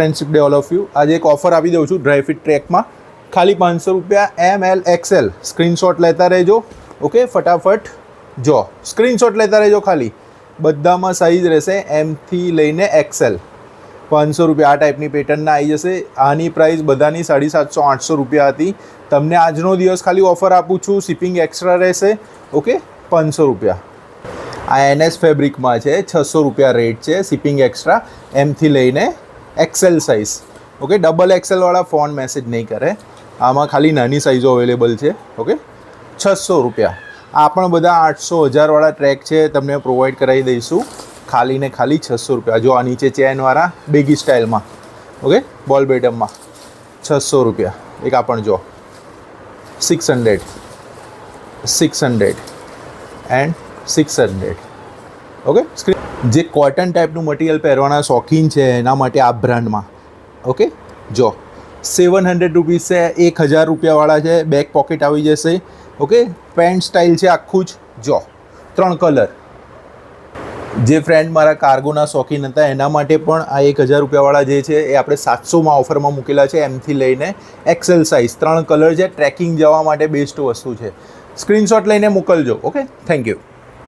Friendship day all of you. આજે એક offer આપી દઉં છું ડ્રાય ફિટ ટ્રેકમાં. ખાલી 500 રૂપિયા, ML XL. સ્ક્રીનશોટ લેતા રહેજો. ઓકે, ફટાફટ જો સ્ક્રીનશોટ લેતા રહેજો. ખાલી બધામાં સાઇઝ રહેશે M થી લઈને XL. 500 રૂપિયા આ ટાઈપની પેટર્નના આવી જશે. આની પ્રાઇસ બધાની 750-800 રૂપિયા હતી. તમને આજનો દિવસ ખાલી ઓફર આપું છું. શિપિંગ એક્સ્ટ્રા રહેશે. ઓકે, 500 રૂપિયા. આ NS ફેબ્રિકમાં છે. 600 રૂપિયા રેટ છે. શિપિંગ એક્સ્ટ્રા M થી લઈને XL size. Okay, double XL વાળા ફોન મેસેજ નહીં કરે. આમાં ખાલી નાની સાઇઝો અવેલેબલ છે. ઓકે, 600 રૂપિયા. આ પણ બધા 800-1000 વાળા ટ્રેક છે. તમને પ્રોવાઈડ કરાવી દઈશું ખાલી ને ખાલી 600 રૂપિયા. જો આ નીચે ચેનવાળા બેગી સ્ટાઇલમાં. ઓકે, બોલ બેટમમાં 600 રૂપિયા. એક આ પણ જો 600 એન્ડ 600. ઓકે, જે કોટન ટાઈપનું મટીરિયલ પહેરવાના શોખીન છે એના માટે આ બ્રાન્ડમાં. ઓકે, જો 700 રૂપીસ છે. 1000 રૂપિયાવાળા છે. બેક પોકેટ આવી જશે. ઓકે, પેન્ટ સ્ટાઇલ છે આખું જ. જો 3 કલર. જે ફ્રેન્ડ મારા કાર્ગોના શોખીન હતા એના માટે પણ આ 1000 રૂપિયાવાળા જે છે એ આપણે 700માં ઓફરમાં મૂકેલા છે. M થી લઈને XL સાઇઝ. 3 કલર છે. ટ્રેકિંગ જવા માટે બેસ્ટ વસ્તુ છે. સ્ક્રીનશોટ લઈને મોકલજો. Okay, thank you.